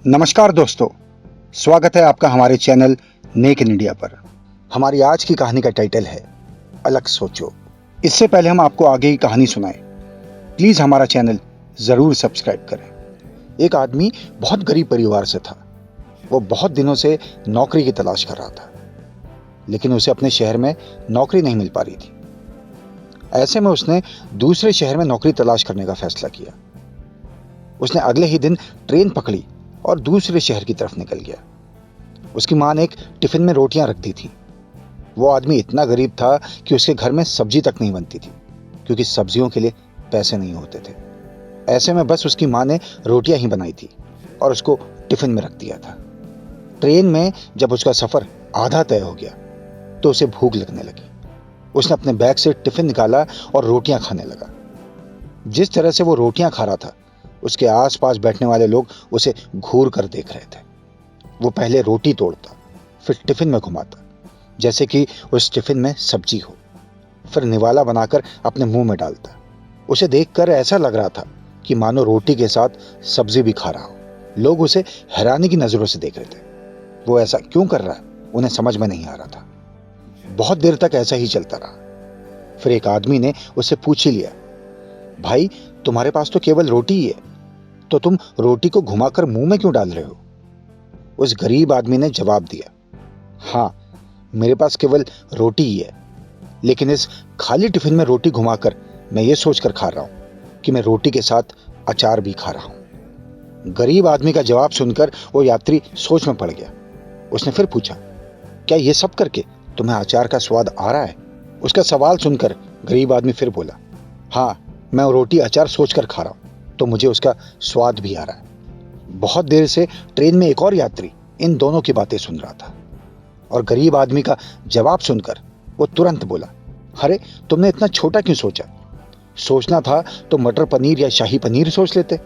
नमस्कार दोस्तों, स्वागत है आपका हमारे चैनल नेक इन इंडिया पर। हमारी आज की कहानी का टाइटल है अलग सोचो। इससे पहले हम आपको आगे की कहानी सुनाएं, प्लीज हमारा चैनल जरूर सब्सक्राइब करें। एक आदमी बहुत गरीब परिवार से था। वो बहुत दिनों से नौकरी की तलाश कर रहा था, लेकिन उसे अपने शहर में नौकरी नहीं मिल पा रही थी। ऐसे में उसने दूसरे शहर में नौकरी तलाश करने का फैसला किया। उसने अगले ही दिन ट्रेन पकड़ी और दूसरे शहर की तरफ निकल गया। उसकी मां ने एक टिफिन में रोटियां रख दी थी। वो आदमी इतना गरीब था कि उसके घर में सब्जी तक नहीं बनती थी, क्योंकि सब्जियों के लिए पैसे नहीं होते थे। ऐसे में बस उसकी मां ने रोटियां ही बनाई थी और उसको टिफिन में रख दिया था। ट्रेन में जब उसका सफर आधा तय हो गया तो उसे भूख लगने लगी। उसने अपने बैग से टिफिन निकाला और रोटियां खाने लगा। जिस तरह से वो रोटियां खा रहा था, उसके आसपास बैठने वाले लोग उसे घूर कर देख रहे थे। वो पहले रोटी तोड़ता, फिर टिफिन में घुमाता जैसे कि उस टिफिन में सब्जी हो, फिर निवाला बनाकर अपने मुंह में डालता। उसे देखकर ऐसा लग रहा था कि मानो रोटी के साथ सब्जी भी खा रहा हो। लोग उसे हैरानी की नजरों से देख रहे थे। वो ऐसा क्यों कर रहा है, उन्हें समझ में नहीं आ रहा था। बहुत देर तक ऐसा ही चलता रहा। फिर एक आदमी ने उससे पूछ ही लिया, भाई तुम्हारे पास तो केवल रोटी ही है, तो तुम रोटी को घुमाकर मुंह में क्यों डाल रहे हो? उस गरीब आदमी ने जवाब दिया, हाँ, मेरे पास केवल रोटी ही है, लेकिन इस खाली टिफिन में रोटी घुमाकर मैं ये सोचकर खा रहा हूं कि मैं रोटी के साथ अचार भी खा रहा हूं। गरीब आदमी का जवाब सुनकर वो यात्री सोच में पड़ गया। उसने फिर पूछा, क्या ये सब करके तुम्हें अचार का स्वाद आ रहा है? उसका सवाल सुनकर गरीब आदमी फिर बोला, हाँ, मैं रोटी अचार सोचकर खा रहा हूं, तो मुझे उसका स्वाद भी आ रहा है। बहुत देर से ट्रेन में एक और यात्री इन दोनों की बातें सुन रहा था और गरीब आदमी का जवाब सुनकर वो तुरंत बोला, अरे तुमने इतना छोटा क्यों सोचा? सोचना था तो मटर पनीर या शाही पनीर सोच लेते।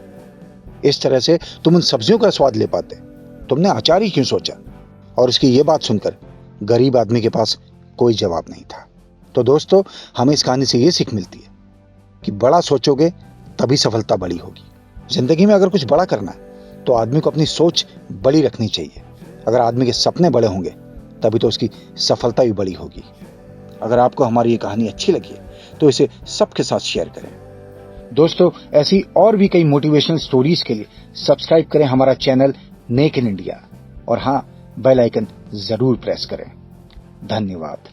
इस तरह से तुम उन सब्जियों का स्वाद ले पाते। तुमने अचार ही क्यों सोचा? और उसकी ये बात सुनकर गरीब आदमी के पास कोई जवाब नहीं था। तो दोस्तों, हमें इस कहानी से ये सीख मिलती है कि बड़ा सोचोगे तभी सफलता बड़ी होगी। जिंदगी में अगर कुछ बड़ा करना है तो आदमी को अपनी सोच बड़ी रखनी चाहिए। अगर आदमी के सपने बड़े होंगे तभी तो उसकी सफलता भी बड़ी होगी। अगर आपको हमारी ये कहानी अच्छी लगी है तो इसे सबके साथ शेयर करें। दोस्तों, ऐसी और भी कई मोटिवेशनल स्टोरीज के लिए सब्सक्राइब करें हमारा चैनल नेक इन इंडिया, और हाँ, बेल आइकन जरूर प्रेस करें। धन्यवाद।